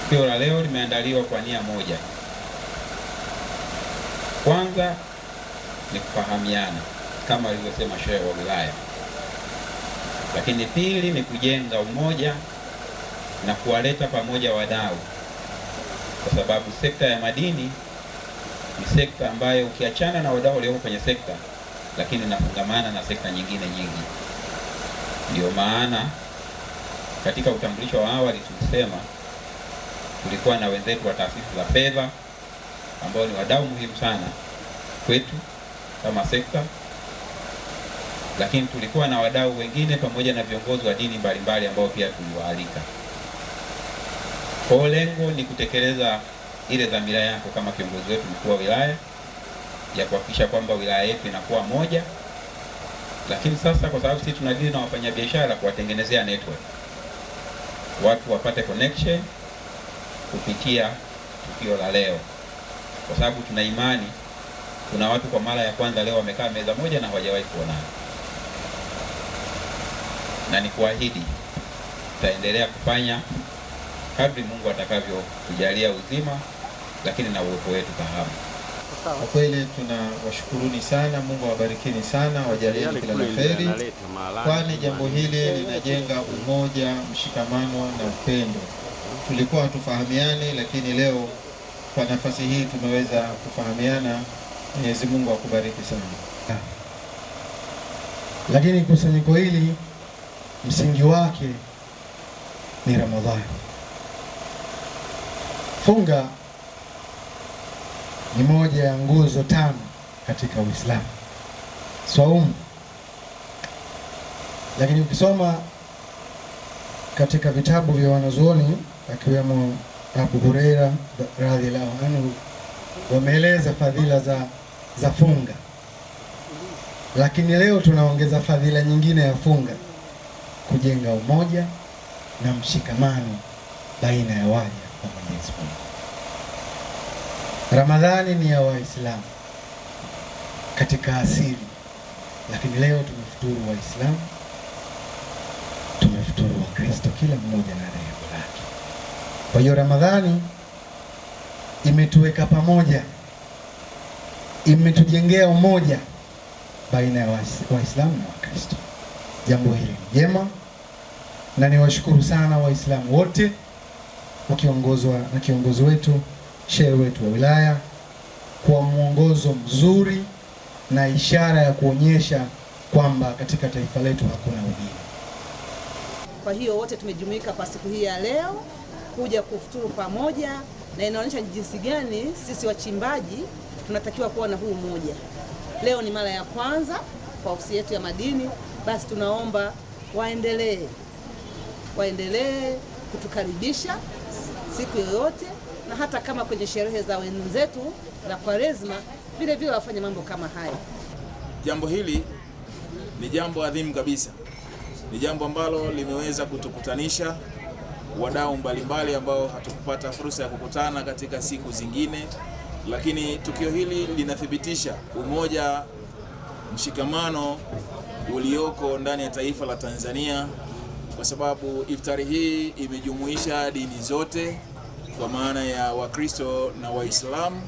Tukio la leo limeandaliwa kwa nia moja. Kwanza ni kufahamiana kama alivyosema shehe wa wilaya, lakini pili ni kujenga umoja na kuwaleta pamoja wadau, kwa sababu sekta ya madini ni sekta ambayo ukiachana na wadau walioko kwenye sekta, lakini inafungamana na sekta nyingine nyingi. Ndio maana katika utambulisho wa awali tulisema tulikuwa na wenzetu wa taasisi za fedha ambao ni wadau muhimu sana kwetu kama sekta, lakini tulikuwa na wadau wengine pamoja na viongozi wa dini mbalimbali ambao pia tuliwaalika. Kwa lengo ni kutekeleza ile dhamira yako kama kiongozi wetu mkuu wa wilaya ya kuhakikisha kwamba wilaya yetu inakuwa moja, lakini sasa kwa sababu sisi tunadili na wafanyabiashara, kuwatengenezea network, watu wapate connection kupitia tukio la leo, kwa sababu tuna imani kuna watu kwa mara ya kwanza leo wamekaa meza moja na hawajawahi kuonana, na ni kuahidi tutaendelea kufanya kadri Mungu atakavyo kujalia uzima, lakini na uwepo wetu fahamu. Kwa kweli tunawashukuruni sana, Mungu awabarikini sana, wajalieni kila la heri, kwani jambo hili linajenga umoja, mshikamano na upendo. Tulikuwa hatufahamiani, lakini leo kwa nafasi hii tumeweza kufahamiana. Mwenyezi Mungu akubariki sana. Lakini kusanyiko hili msingi wake ni Ramadhani. Funga ni moja ya nguzo tano katika Uislamu, saumu. Lakini ukisoma katika vitabu vya wanazuoni akiwemo Abu Huraira radhiallahu anhu, wameeleza fadhila za funga. Lakini leo tunaongeza fadhila nyingine ya funga, kujenga umoja na mshikamano baina ya waja wa Mwenyezi Mungu. Ramadhani ni ya Waislamu katika asili, lakini leo tumefuturu Waislamu, tumefuturu Wakristo, kila mmoja na dhehebu lake. Kwa hiyo Ramadhani imetuweka pamoja, imetujengea umoja baina ya Waislamu na Wakristo. Jambo hili ni jema, na niwashukuru sana Waislamu wote wakiongozwa na kiongozi wetu, shehe wetu wa wilaya, kwa mwongozo mzuri na ishara ya kuonyesha kwamba katika taifa letu hakuna udini. Kwa hiyo wote tumejumuika kwa siku hii ya leo kuja kufuturu pamoja, na inaonyesha jinsi gani sisi wachimbaji tunatakiwa kuwa na huu umoja. Leo ni mara ya kwanza kwa ofisi yetu ya madini, basi tunaomba waendelee kutukaribisha siku yoyote, na hata kama kwenye sherehe za wenzetu za Kwaresma vile vile wafanye mambo kama haya. Jambo hili ni jambo adhimu kabisa, ni jambo ambalo limeweza kutukutanisha wadau mbalimbali ambao hatukupata fursa ya kukutana katika siku zingine, lakini tukio hili linathibitisha umoja, mshikamano ulioko ndani ya taifa la Tanzania, kwa sababu iftari hii imejumuisha dini zote kwa maana ya Wakristo na Waislamu.